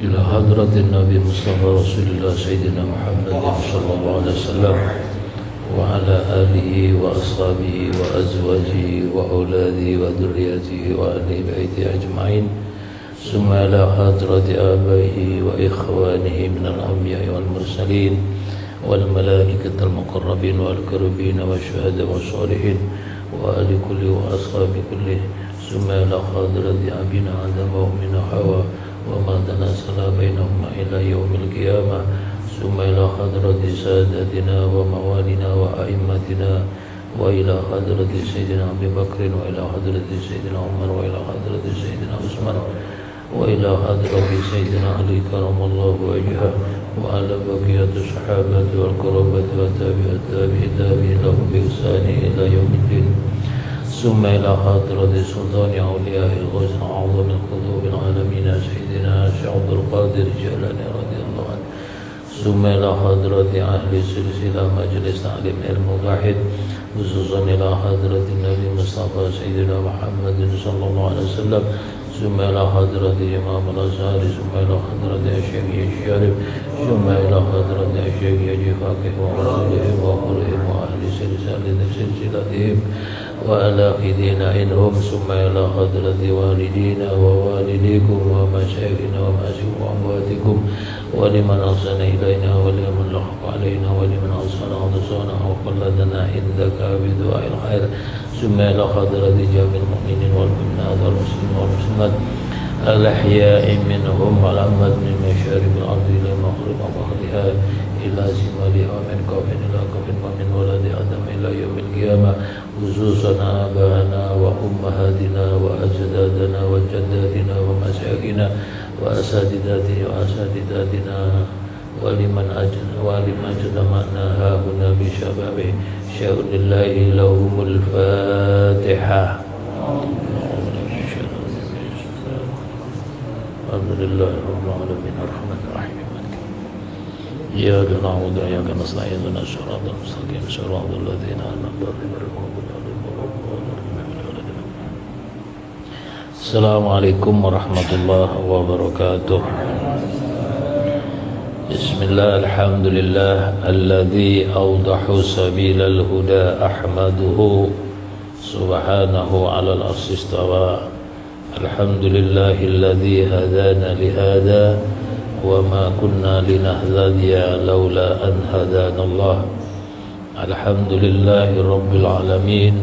إلى حضرة النبي مصطفى رسول الله سيدنا محمد صلى الله عليه وسلم وعلى آله وأصحابه وأزواجه وأولاده وذريته وأهل بيته أجمعين ثم إلى حضرة آبائه وإخوانه من الأنبياء والمرسلين والملائكة المقربين والكربين والشهداء والصالحين وآل كل وأصحاب كل ثم إلى حضرة أبينا آدم وأمنا حواء وما تناسل بينهما إلى يوم القيامة ثم إلى حضرة سادتنا وموالنا وأئمتنا وإلى حضرة سيدنا أبي بكر وإلى حضرة سيدنا عمر وإلى حضرة سيدنا عثمان وإلى حضرة سيدنا علي كرم الله وجهه وعلى بقية الصحابة والقرابة والتابعين لهم بإحسان إلى يوم الدين ثم إلى حضرة سلطان أولياء الغوث أعظم القلوب العالمين سيدنا الشيخ عبد القادر الجيلاني رضي الله عنه ثم إلى حضرة أهل سلسلة مجلس تعليم الموحد خصوصا إلى حضرة النبي مصطفى سيدنا محمد صلى الله عليه وسلم ثم إلى حضرة إمام الأزهر ثم إلى حضرة الشيخ الشارف ثم إلى حضرة الشيخ فاقه وأصولهم وأمرهم وأهل سلسلتهم والآخذين إنهم ثم إلى حضرة والدينا ووالديكم ومشايخنا ومشايخ أمواتكم ولمن أحسن إلينا ولمن لحق علينا ولمن أحسن أحسانا وقلدنا عندك بدعاء الخير ثم إلى حضرة جميع المؤمنين والمؤمنات والمسلمين والمسلمات الأحياء منهم والأموات من مشارق الأرض إلى مغرب ومغربها إلى شمالها ومن كف إلى كف ومن ولد آدم إلى يوم القيامة خصوصا آباءنا وأمهاتنا وأجدادنا وجداتنا ومشايخنا وأساتذتنا ولمن اجتمعنا هاهنا بشبابه شاء لله لهم الفاتحة. الحمد لله رب العالمين الرحمن الرحيم إياك نعبد وإياك نستعين اهدنا الصراط المستقيم صراط الذين أنعمت عليهم غير المغضوب عليهم ولا الضالين. السلام عليكم ورحمة الله وبركاته. بسم الله الحمد لله الذي أوضح سبيل الهدى أحمده سبحانه على العرش استوى. الحمد لله الذي هدانا لهذا وما كنا لنهتدي لولا أن هدانا الله. الحمد لله رب العالمين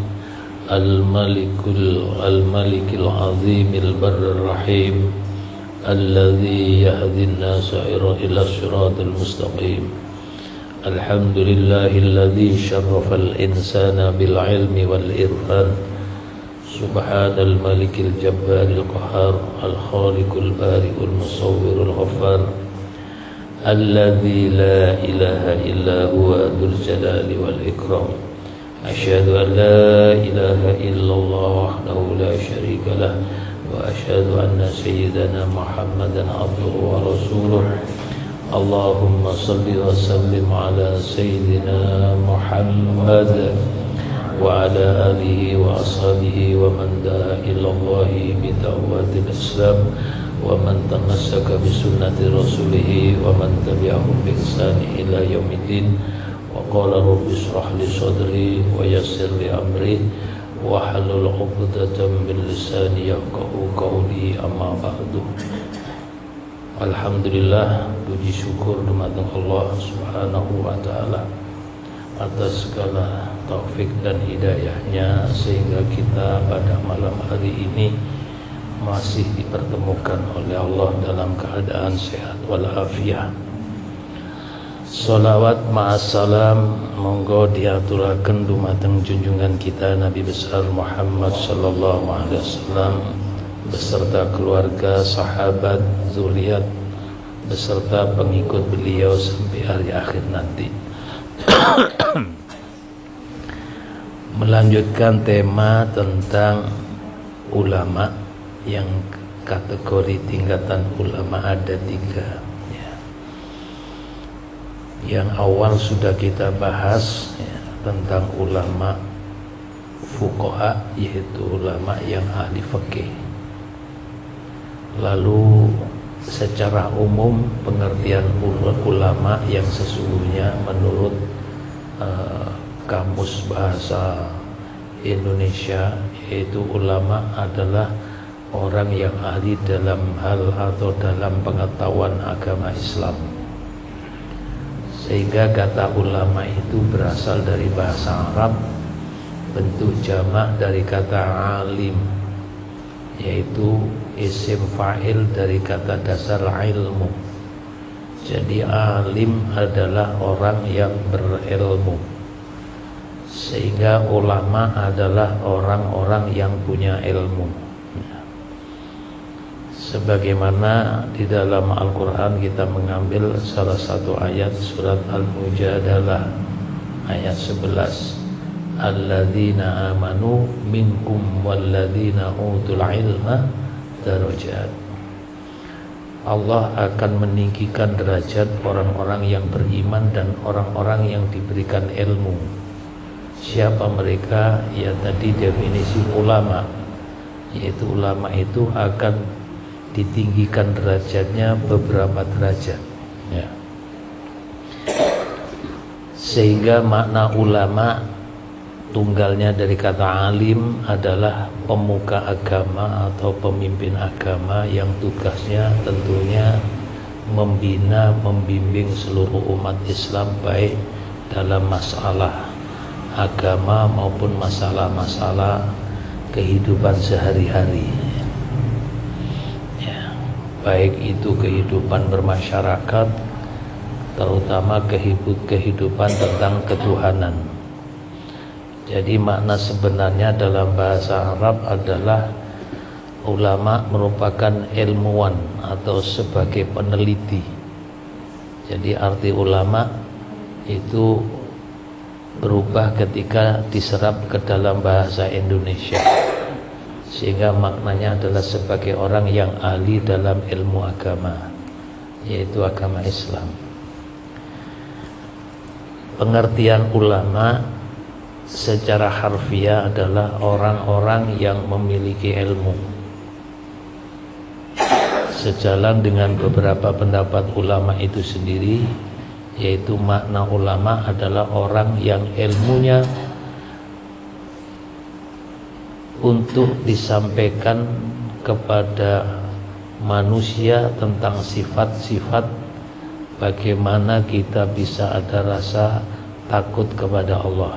الملك العظيم البر الرحيم الذي يهدي الناس إلى الصراط المستقيم. الحمد لله الذي شرف الإنسان بالعلم والإرفان. سبحان الملك الجبار القهار الخالق البارئ المصور الغفار الذي لا إله إلا هو ذو الجلال والإكرام. أشهد أن لا إله إلا الله وحده لا شريك له وأشهد أن سيدنا محمدا عبده ورسوله. اللهم صل وسلم على سيدنا محمد وعلى آله وأصحابه ومن دعا إلى الله بدعوة الإسلام ومن تمسك بسنة رسوله ومن تبعهم بإحسان إلى يوم الدين. وقال رب اشرح لي صدري ويسر لي أمري wahlul 'uqdatam min lisani yafqahu qawli amma ba'du. Alhamdulillah, puji syukur dumateng Allah Subhanahu wa taala atas segala taufik dan hidayahnya sehingga kita pada malam hari ini masih dipertemukan oleh Allah dalam keadaan sehat walafiat. Salawat ma'assalam monggo diaturaken dumateng junjungan kita Nabi besar Muhammad sallallahu alaihi wasallam beserta keluarga, sahabat, zuriat beserta pengikut beliau sampai hari akhir nanti. Melanjutkan tema tentang ulama yang kategori tingkatan ulama ada 3. Yang awal sudah kita bahas tentang ulama fuqaha, yaitu ulama yang ahli fikih. Lalu secara umum pengertian ulama yang sesungguhnya menurut Kamus Bahasa Indonesia, yaitu ulama adalah orang yang ahli dalam hal atau dalam pengetahuan agama Islam. Sehingga kata ulama itu berasal dari bahasa Arab, bentuk jamak dari kata alim, yaitu isim fa'il dari kata dasar ilmu. Jadi alim adalah orang yang berilmu, sehingga ulama adalah orang-orang yang punya ilmu. Sebagaimana di dalam Al-Quran kita mengambil salah satu ayat surat Al-Mujadalah ayat 11, alladzina amanu minkum walladzina utul ilma darajat. Allah akan meninggikan derajat orang-orang yang beriman dan orang-orang yang diberikan ilmu. Siapa mereka? Ya tadi definisi ulama, yaitu ulama itu akan ditinggikan derajatnya beberapa derajat, ya. Sehingga makna ulama tunggalnya dari kata alim adalah pemuka agama atau pemimpin agama yang tugasnya tentunya membina, membimbing seluruh umat Islam baik dalam masalah agama maupun masalah-masalah kehidupan sehari-hari, ya. Baik itu kehidupan bermasyarakat, terutama kehidupan tentang ketuhanan. Jadi makna sebenarnya dalam bahasa Arab adalah ulama merupakan ilmuwan atau sebagai peneliti. Jadi arti ulama itu berubah ketika diserap ke dalam bahasa Indonesia, sehingga maknanya adalah sebagai orang yang ahli dalam ilmu agama, yaitu agama Islam. Pengertian ulama secara harfiah adalah orang-orang yang memiliki ilmu. Sejalan dengan beberapa pendapat ulama itu sendiri, yaitu makna ulama adalah orang yang ilmunya untuk disampaikan kepada manusia tentang sifat-sifat bagaimana kita bisa ada rasa takut kepada Allah.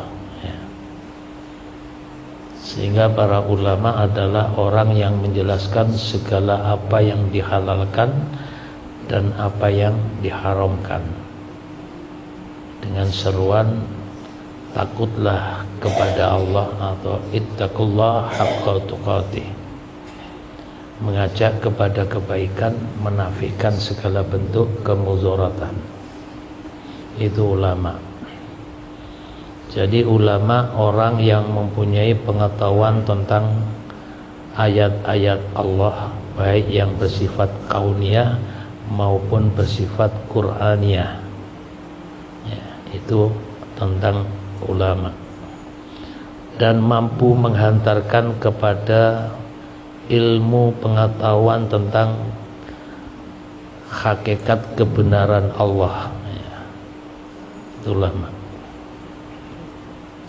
Sehingga para ulama adalah orang yang menjelaskan segala apa yang dihalalkan dan apa yang diharamkan dengan seruan takutlah kepada Allah atau ittaqullah haqqa tuqatih, mengajak kepada kebaikan, menafikan segala bentuk kemudaratan. Itu ulama. Jadi ulama orang yang mempunyai pengetahuan tentang ayat-ayat Allah, baik yang bersifat kauniyah maupun bersifat Qur'aniyah, ya, itu tentang ulama, dan mampu menghantarkan kepada ilmu pengetahuan tentang hakikat kebenaran Allah, ya, itu ulama.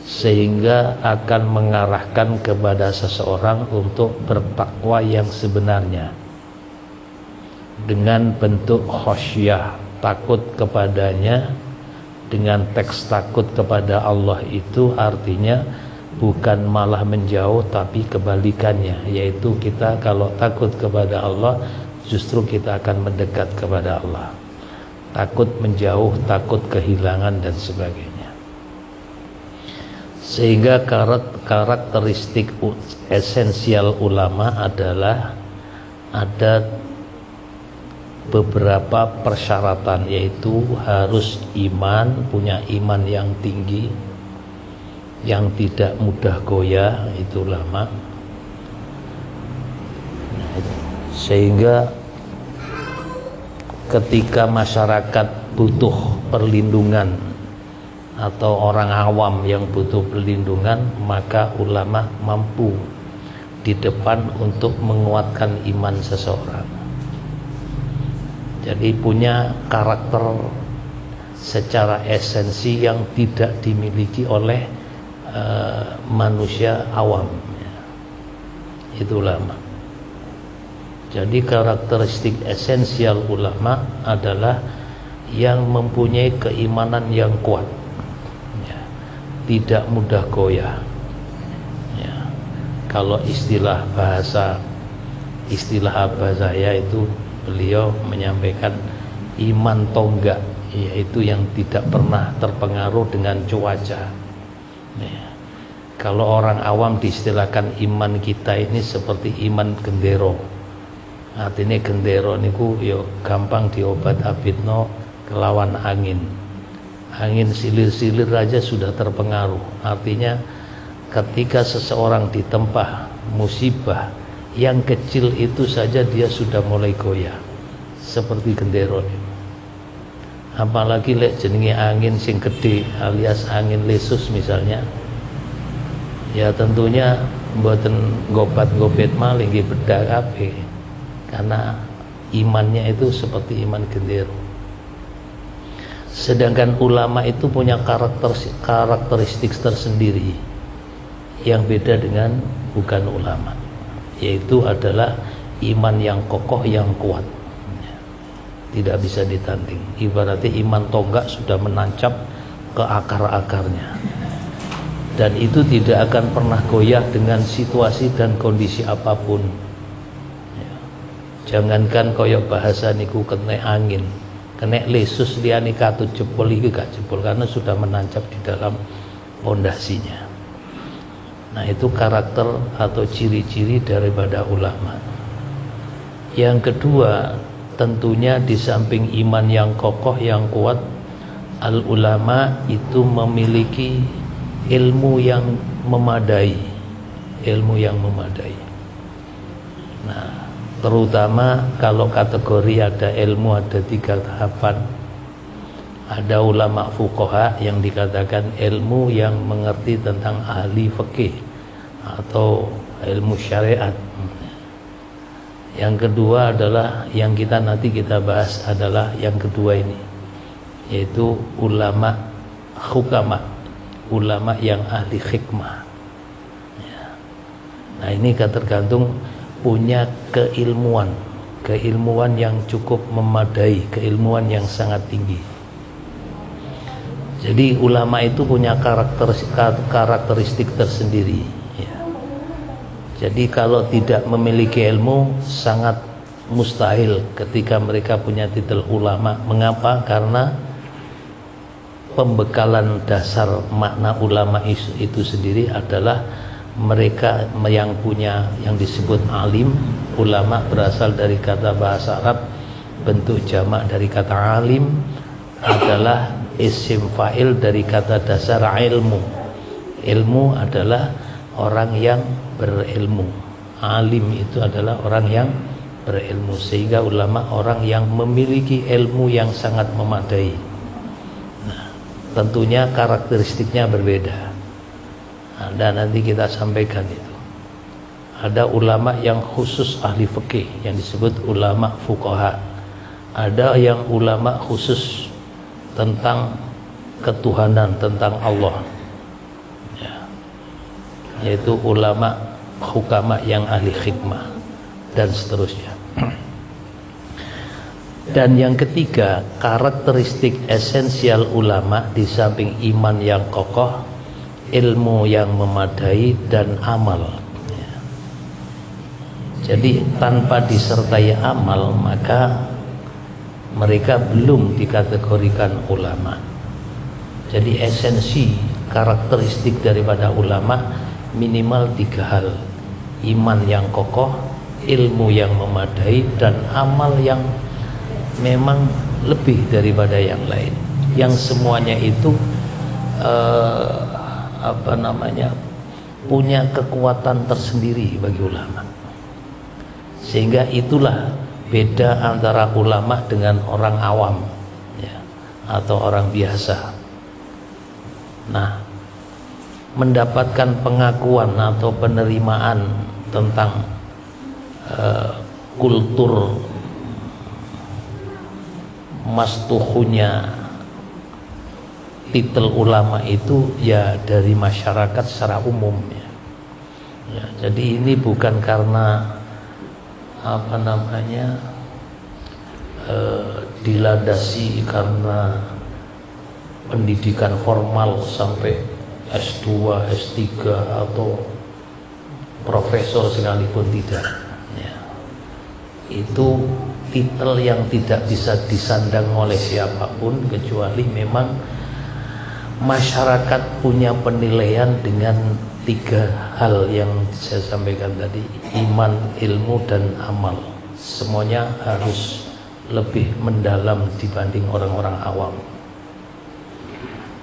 Sehingga akan mengarahkan kepada seseorang untuk bertakwa yang sebenarnya dengan bentuk khasyah, takut kepadanya. Dengan teks takut kepada Allah itu artinya bukan malah menjauh, tapi kebalikannya, yaitu kita kalau takut kepada Allah justru kita akan mendekat kepada Allah. Takut menjauh, takut kehilangan dan sebagainya. Sehingga karakteristik esensial ulama adalah ada beberapa persyaratan, yaitu harus iman, punya iman yang tinggi, yang tidak mudah goyah, itu ulama. Sehingga ketika masyarakat butuh perlindungan atau orang awam yang butuh perlindungan, maka ulama mampu di depan untuk menguatkan iman seseorang. Jadi punya karakter secara esensi yang tidak dimiliki oleh manusia awam. Itu ulama. Jadi karakteristik esensial ulama adalah yang mempunyai keimanan yang kuat, ya, tidak mudah goyah. Ya. Kalau istilah abah saya itu, beliau menyampaikan iman tonggak, yaitu yang tidak pernah terpengaruh dengan cuaca. Ya. Kalau orang awam diistilahkan iman kita ini seperti iman gendero. Artinya gendero niku yo gampang diobat abitno kelawan angin. Angin silir-silir aja sudah terpengaruh. Artinya ketika seseorang ditempa musibah yang kecil itu saja dia sudah mulai goyah. Seperti gendero. Apalagi lek jenenge angin sing gede alias angin lesus misalnya. Ya tentunya mboten gobat-gobet maling nggih bedak kabeh. Karena imannya itu seperti iman gendero. Sedangkan ulama itu punya karakteristik tersendiri yang beda dengan bukan ulama, yaitu adalah iman yang kokoh, yang kuat, tidak bisa ditanding. Ibaratnya iman tonggak sudah menancap ke akar-akarnya, dan itu tidak akan pernah goyah dengan situasi dan kondisi apapun. Jangankan koyok bahasa niku kena angin, kena lesus liani katut jebol iki gak jebol karena sudah menancap di dalam pondasinya. Nah, itu karakter atau ciri-ciri daripada ulama. Yang kedua, tentunya di samping iman yang kokoh, yang kuat, al ulama itu memiliki ilmu yang memadai. Ilmu yang memadai. Nah, terutama kalau kategori ada ilmu ada 3 tahapan. Ada ulama fuqaha yang dikatakan ilmu yang mengerti tentang ahli fikih atau ilmu syariat. Yang kedua adalah yang nanti kita bahas adalah yang kedua ini, yaitu ulama hukama, ulama yang ahli hikmah. Nah, ini tergantung punya keilmuan yang cukup memadai, keilmuan yang sangat tinggi. Jadi ulama itu punya karakteristik tersendiri, ya. Jadi kalau tidak memiliki ilmu sangat mustahil ketika mereka punya titel ulama. Mengapa? Karena pembekalan dasar makna ulama itu sendiri adalah mereka yang punya yang disebut alim. Ulama berasal dari kata bahasa Arab, bentuk jamak dari kata alim adalah isim fa'il dari kata dasar ilmu. Ilmu adalah orang yang berilmu. Alim itu adalah orang yang berilmu. Sehingga ulama orang yang memiliki ilmu yang sangat memadai. Nah, tentunya karakteristiknya berbeda. Dan nanti kita sampaikan itu. Ada ulama yang khusus ahli fikih yang disebut ulama fuqaha. Ada yang ulama khusus tentang ketuhanan, tentang Allah, ya, yaitu ulama hukama yang ahli hikmah dan seterusnya. Dan yang ketiga, karakteristik esensial ulama di samping iman yang kokoh, ilmu yang memadai, dan amal, ya. Jadi tanpa disertai amal maka mereka belum dikategorikan ulama. Jadi esensi karakteristik daripada ulama minimal 3 hal: iman yang kokoh, ilmu yang memadai, dan amal yang memang lebih daripada yang lain. Yang semuanya itu punya kekuatan tersendiri bagi ulama. Sehingga itulah beda antara ulama dengan orang awam, ya, atau orang biasa. Nah, mendapatkan pengakuan atau penerimaan tentang kultur mastuhunya titel ulama itu ya dari masyarakat secara umum ya. Jadi ini bukan karena dilandasi karena pendidikan formal sampai S2, S3 atau profesor sekalipun, tidak ya. Itu titel yang tidak bisa disandang oleh siapapun kecuali memang masyarakat punya penilaian dengan 3 hal yang saya sampaikan tadi: iman, ilmu, dan amal. Semuanya harus lebih mendalam dibanding orang-orang awam,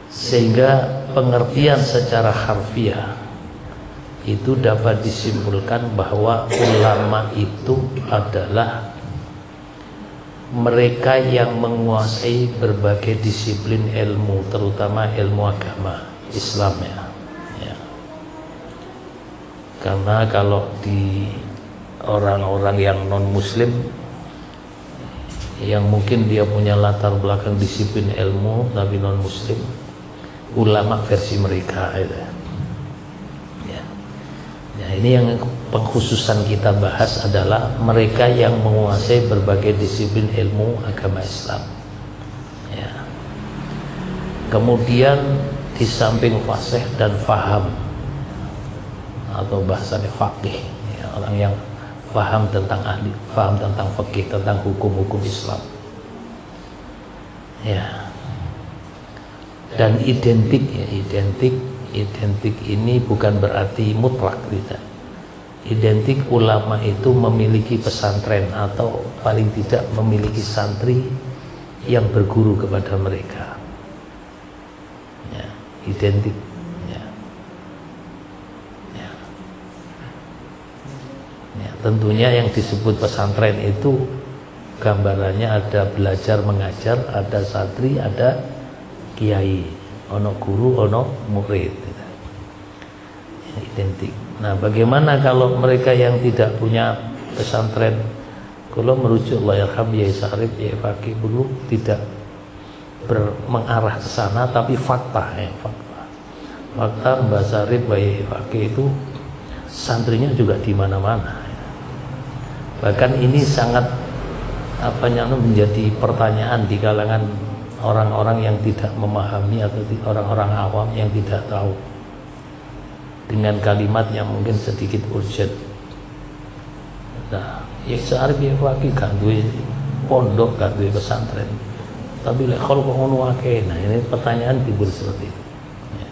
sehingga pengertian secara harfiah itu dapat disimpulkan bahwa ulama itu adalah mereka yang menguasai berbagai disiplin ilmu, terutama ilmu agama Islam ya. Karena kalau di orang-orang yang non muslim yang mungkin dia punya latar belakang disiplin ilmu tapi non muslim, ulama versi mereka itu ya. Ya, ini yang pengkhususan kita bahas adalah mereka yang menguasai berbagai disiplin ilmu agama Islam ya. Kemudian di samping fasih dan faham atau bahasanya faqih ya, orang yang paham tentang ahli, paham tentang fikih, tentang hukum-hukum Islam ya. Dan identik ya, identik ini bukan berarti mutlak, tidak. Identik ulama itu memiliki pesantren atau paling tidak memiliki santri yang berguru kepada mereka ya, identik ya. Ya. Ya, tentunya yang disebut pesantren itu gambarannya ada belajar mengajar, ada santri, ada kiai, ono guru, ono murid ya, identik. Nah, bagaimana kalau mereka yang tidak punya pesantren? Kalau merujuk Allah yarham Yai Sarif, Yai Faqih dulu tidak mengarah ke sana, tapi fakta ya, fakta Mbah Sarif, Yai Faqih itu santrinya juga di mana-mana ya. Bahkan ini sangat menjadi pertanyaan di kalangan orang-orang yang tidak memahami atau orang-orang awam yang tidak tahu, dengan kalimat yang mungkin sedikit urgent. Nah, ya Sarif ya Faqih gak duwe pondok, gak duwe pesantren, tapi lek kok ngono akeh. Nah, ini pertanyaan timbul seperti itu ya.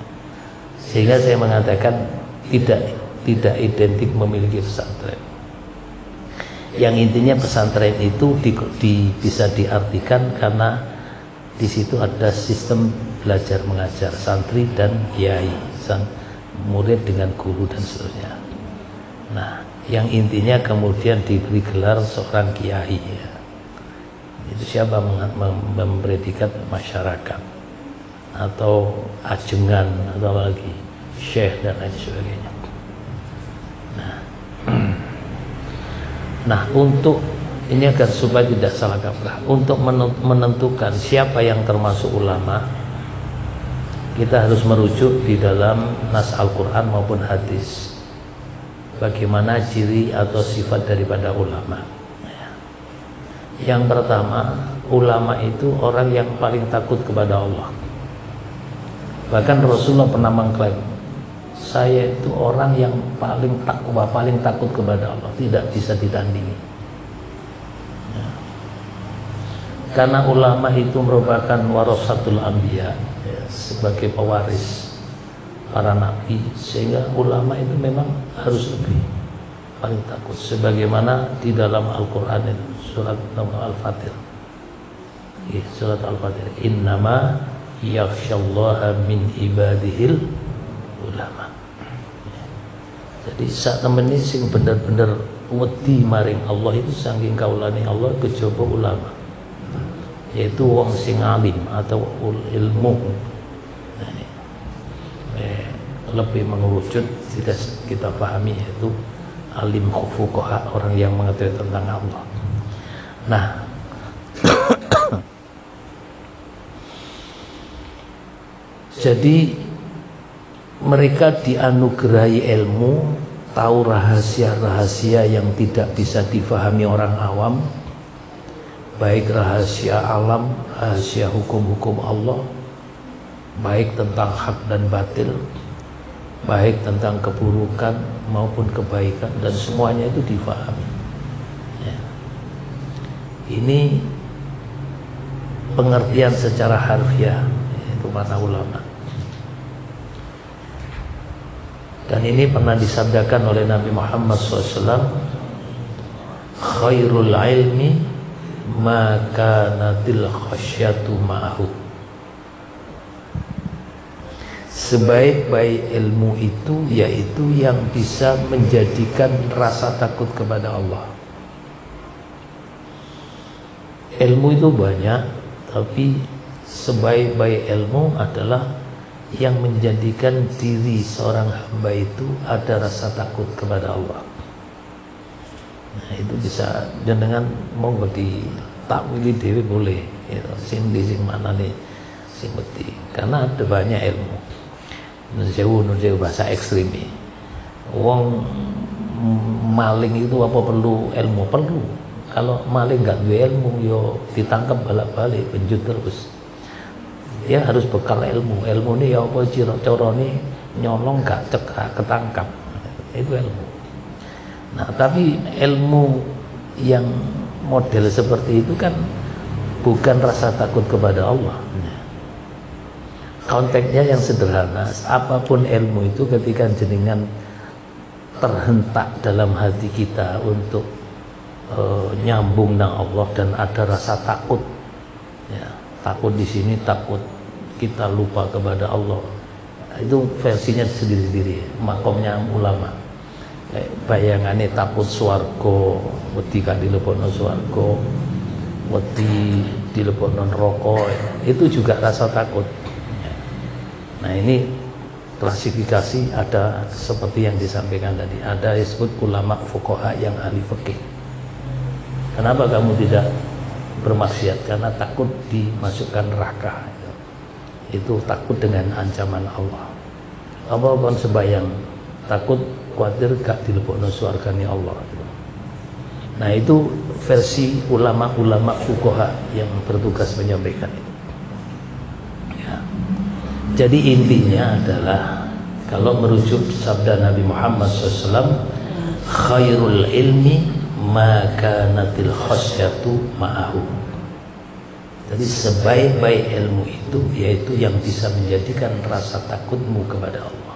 Sehingga saya mengatakan tidak identik memiliki pesantren. Yang intinya pesantren itu bisa diartikan karena di situ ada sistem belajar mengajar, santri dan kiai, murid dengan guru dan seterusnya. Nah, yang intinya kemudian diberi gelar seorang kiai ya. Itu siapa mempredikat masyarakat atau ajengan atau lagi syekh dan lain sebagainya. Nah, untuk ini agar supaya tidak salah kaprah, untuk menentukan siapa yang termasuk ulama, kita harus merujuk di dalam nas Al-Quran maupun hadis. Bagaimana ciri atau sifat daripada ulama? Yang pertama, ulama itu orang yang paling takut kepada Allah. Bahkan Rasulullah pernah mengklaim, saya itu orang yang paling takwa, paling takut kepada Allah, tidak bisa ditandingi. Ya. Karena ulama itu merupakan warasatul anbiya ya, sebagai pewaris para nabi, sehingga ulama itu memang harus lebih paling takut. Sebagaimana di dalam Al-Quran surat Al-Fatir, ya, surat Al-Fatir, innama yakhsyallaha min ibadihil ulama. Jadi saat temen ini sing bener-bener wedi maring Allah itu saking kaulane Allah kejaba ulama, yaitu wong sing alim atau ilmu. Lebih mengerucut tidak kita pahami, yaitu alim fuqaha, orang yang mengetahui tentang Allah. Nah, Jadi mereka dianugerahi ilmu, tahu rahasia-rahasia yang tidak bisa difahami orang awam, baik rahasia alam, rahasia hukum-hukum Allah, baik tentang hak dan batil, baik tentang keburukan maupun kebaikan, dan semuanya itu difahami. Ya. Ini pengertian secara harfiah, itu kata ulama. Dan ini pernah disabdakan oleh Nabi Muhammad SAW, khairul ilmi ma kanatil khasyatu ma'ahu. Sebaik-baik ilmu itu yaitu yang bisa menjadikan rasa takut kepada Allah. Ilmu itu banyak, tapi sebaik-baik ilmu adalah yang menjadikan diri seorang hamba itu ada rasa takut kepada Allah. Nah, itu bisa dengan monggo ditakwili dhewe boleh, gitu. Sing mana nih sing beti. Karena ada banyak ilmu. Nunjau bahasa ekstrim. Wong maling itu apa perlu ilmu? Perlu. Kalau maling nggak duwe ilmu, yo ditangkap balak-balik, penjut terus. Dia harus bekal ilmu. Ilmu ini ya apa corone nyolong gak ketangkap. Itu ilmu. Nah, tapi ilmu yang model seperti itu kan bukan rasa takut kepada Allah. Konteksnya yang sederhana, apapun ilmu itu ketika jenengan terhentak dalam hati kita untuk nyambung dengan Allah dan ada rasa takut, ya, takut di sini takut kita lupa kepada Allah. Itu versinya sendiri-sendiri, makomnya ulama. Bayangannya takut swarga, wedi kan dilebokno swarga, wedi dilebokno neraka, itu juga rasa takut. Nah, ini klasifikasi ada seperti yang disampaikan tadi. Ada disebut ulama fuqaha yang ahli fikih. Kenapa kamu tidak bermaksiat? Karena takut dimasukkan neraka. Itu takut dengan ancaman Allah. Apa kan sebayang takut khawatir gak dilebokno surgane Allah. Nah, itu versi ulama-ulama fuqaha yang bertugas menyampaikan itu. Ya. Jadi intinya adalah kalau merujuk sabda Nabi Muhammad SAW, khairul ilmi ma kanatil khasyatu ma'ahu. Jadi sebaik-baik ilmu itu yaitu yang bisa menjadikan rasa takutmu kepada Allah.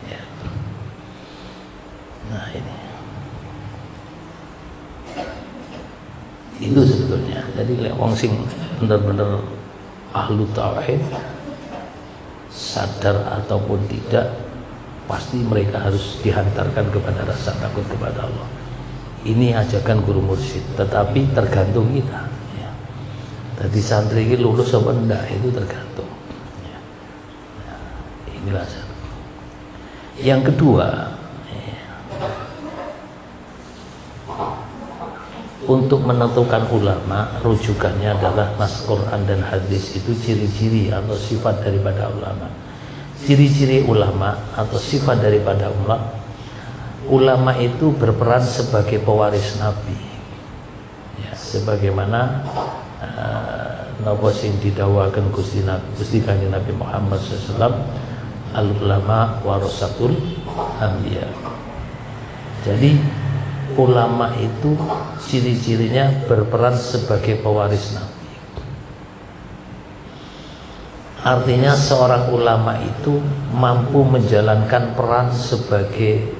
Ya. Nah, ini itu sebetulnya. Jadi wong sing bener-bener ahlu tauhid, sadar ataupun tidak, pasti mereka harus dihantarkan kepada rasa takut kepada Allah. Ini ajakan guru mursyid, tetapi tergantung kita. Jadi santri ini lulus apa enggak itu tergantung. Ya. Nah, inilah satu. Yang kedua, ya, untuk menentukan ulama, rujukannya adalah nas Quran dan hadis. Itu ciri-ciri atau sifat daripada ulama. Ciri-ciri ulama atau sifat daripada ulama itu berperan sebagai pewaris Nabi. Ya, sebagaimana napa sing didhawuhaken Gusti Kanjeng Nabi Muhammad SAW, al ulama warasatul anbiya. Jadi ulama itu ciri-cirinya berperan sebagai pewaris Nabi. Artinya seorang ulama itu mampu menjalankan peran sebagai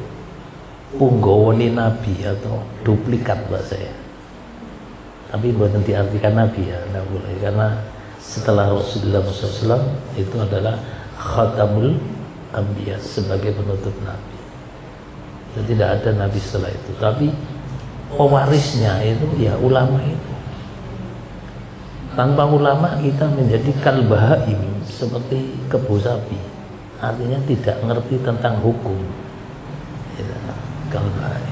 punggawone Nabi atau duplikat bahasa. Tapi bukan diartikan Nabi ya, tidak boleh, karena setelah Rasulullah SAW itu adalah khatamul anbiya, sebagai penutup Nabi. Jadi tidak ada Nabi setelah itu. Tapi pewarisnya itu ya ulama itu. Tanpa ulama kita menjadi kalbahaim, seperti kebo sapi. Artinya tidak ngerti tentang hukum. Kalbahaim.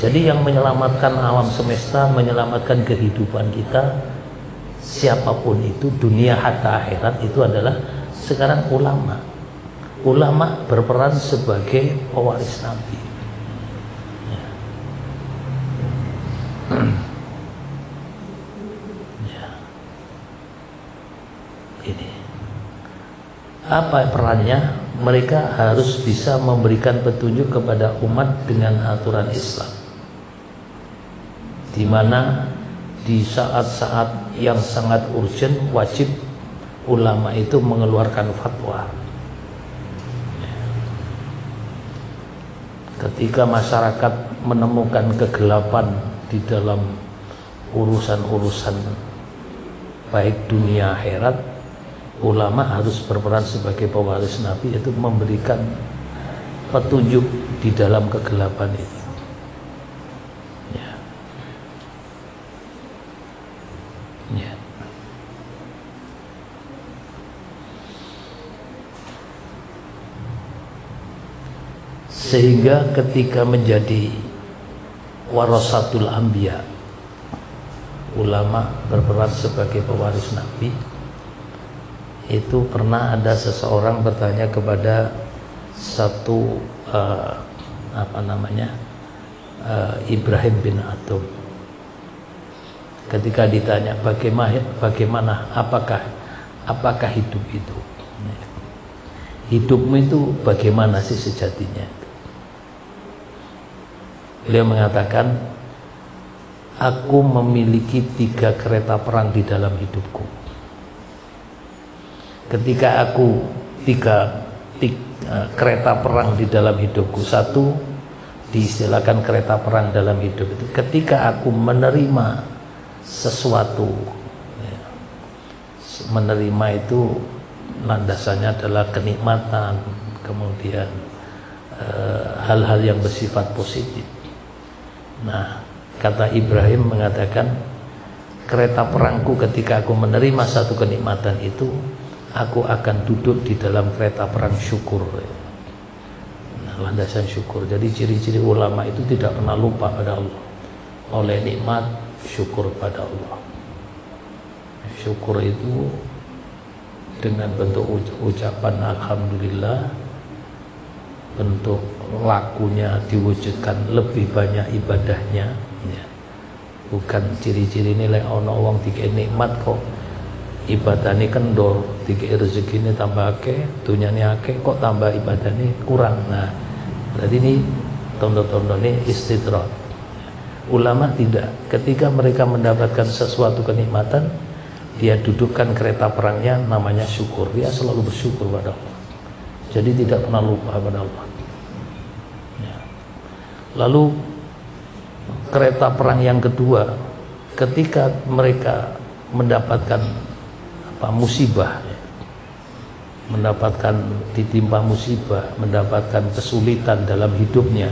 Jadi yang menyelamatkan alam semesta, menyelamatkan kehidupan kita, siapapun itu, dunia hatta akhirat, itu adalah sekarang ulama. Ulama berperan sebagai pewaris Nabi. Ya. Ya. Ini apa perannya? Mereka harus bisa memberikan petunjuk kepada umat dengan aturan Islam, di mana di saat-saat yang sangat urgent wajib ulama itu mengeluarkan fatwa. Ketika masyarakat menemukan kegelapan di dalam urusan-urusan baik dunia akhirat, ulama harus berperan sebagai pewaris Nabi, yaitu memberikan petunjuk di dalam kegelapan itu. Ya. Ya. Sehingga ketika menjadi warasatul anbiya, ulama berperan sebagai pewaris Nabi. Itu pernah ada seseorang bertanya kepada satu Ibrahim bin Adham. Ketika ditanya bagaimana apakah hidup itu, hidupmu itu bagaimana sih sejatinya? Beliau mengatakan, aku memiliki 3 kereta perang di dalam hidupku. Ketika aku 3 kereta perang di dalam hidupku, satu diistilahkan kereta perang dalam hidup itu ketika aku menerima sesuatu, ya, menerima itu landasannya adalah kenikmatan, kemudian hal-hal yang bersifat positif. Nah, kata Ibrahim mengatakan, kereta perangku ketika aku menerima satu kenikmatan itu, aku akan duduk di dalam kereta perang syukur. Nah, landasan syukur. Jadi ciri-ciri ulama itu tidak pernah lupa pada Allah. Oleh nikmat, syukur pada Allah. Syukur itu dengan bentuk ucapan alhamdulillah, bentuk lakunya diwujudkan lebih banyak ibadahnya. Ya. Bukan ciri-ciri nilai ono wong dikei nikmat kok ibadah ini kendor, tiga rezeki ini tambah akeh, dunia ini akeh, kok tambah ibadah ini kurang. Nah, berarti ini tondo-tondo ini istidrak. Ulama tidak. Ketika mereka mendapatkan sesuatu kenikmatan, dia dudukkan kereta perangnya namanya syukur. Dia selalu bersyukur pada Allah. Jadi tidak pernah lupa pada Allah. Ya. Lalu kereta perang yang kedua, ketika mereka mendapatkan musibah, mendapatkan ditimpa musibah, mendapatkan kesulitan dalam hidupnya,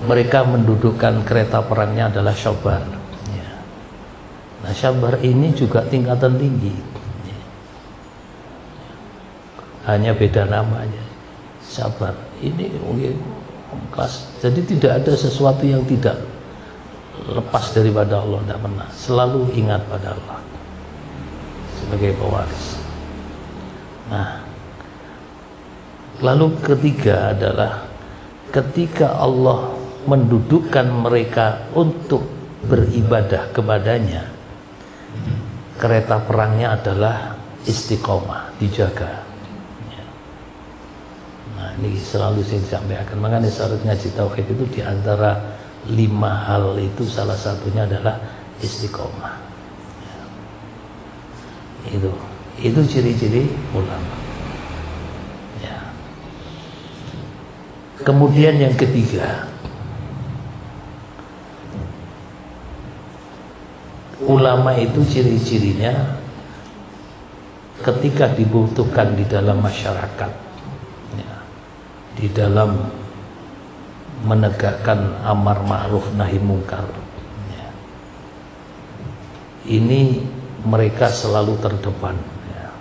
mereka mendudukkan kereta perangnya adalah sabar. Ya. Nah, sabar ini juga tingkatan tinggi, ya. Hanya beda namanya. Sabar ini kelas. Jadi tidak ada sesuatu yang tidak lepas daripada Allah, tidak pernah. Selalu ingat pada Allah sebagai pewaris. Nah, lalu ketiga adalah ketika Allah mendudukkan mereka untuk beribadah kepadanya, kereta perangnya adalah istiqomah, dijaga. Nah, ini selalu saya sampaikan. Makanya syarat ngaji tauhid itu diantara 5 hal itu salah satunya adalah istiqomah. Itu ciri-ciri ulama. Ya. Kemudian yang ketiga, ulama itu ciri-cirinya ketika dibutuhkan di dalam masyarakat, ya, di dalam menegakkan amar ma'ruf nahi mungkar, ya, ini mereka selalu terdepan. Ya.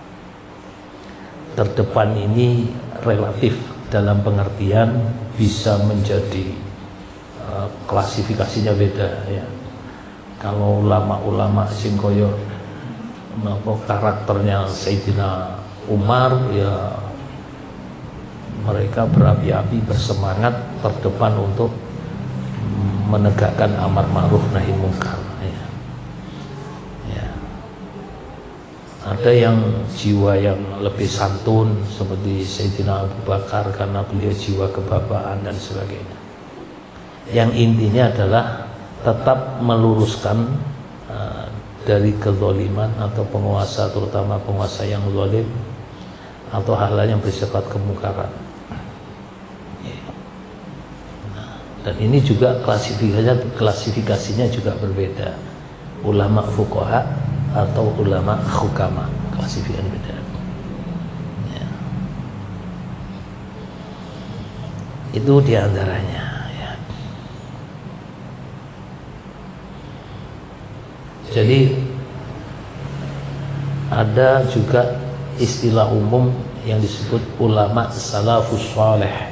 Terdepan ini relatif dalam pengertian bisa menjadi klasifikasinya beda. Ya. Kalau ulama-ulama sing koyo karakternya Sayyidina Umar ya mereka berapi-api bersemangat terdepan untuk menegakkan amar ma'ruf nahi munkar. Ada yang jiwa yang lebih santun seperti Sayyidina Abu Bakar karena beliau jiwa kebapaan dan sebagainya. Yang intinya adalah tetap meluruskan dari kezaliman atau penguasa, terutama penguasa yang zalim atau hal-hal yang bersifat kemungkaran. Dan ini juga klasifikasinya juga berbeda. Ulama fuqaha atau ulama hukama, klasifikasi beda. Ya. Itu diantaranya. Ya. Jadi ada juga istilah umum yang disebut ulama salafus saleh.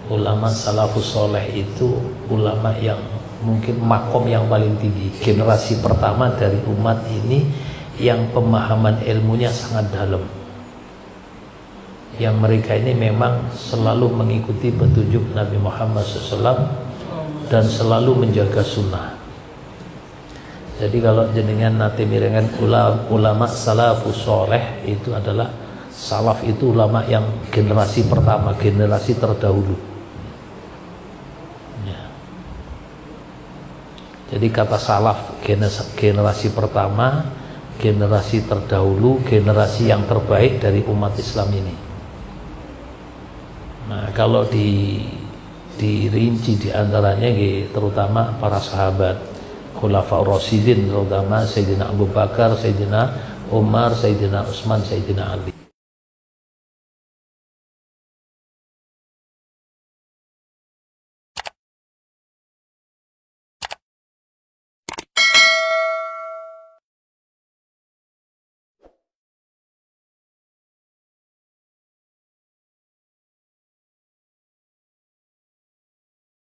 Ulama salafus saleh itu ulama yang mungkin makom yang paling tinggi, generasi pertama dari umat ini yang pemahaman ilmunya sangat dalam, yang mereka ini memang selalu mengikuti petunjuk Nabi Muhammad SAW dan selalu menjaga sunnah. Jadi kalau jenengan nanti mirengan ulama salafus saleh itu adalah salaf itu ulama yang generasi pertama, generasi terdahulu. Jadi kata salaf generasi pertama, generasi terdahulu, generasi yang terbaik dari umat Islam ini. Nah, kalau dirinci diantaranya terutama para sahabat Khulafaur Rasyidin, terutama Sayyidina Abu Bakar, Sayyidina Umar, Sayyidina Utsman, Sayyidina Ali.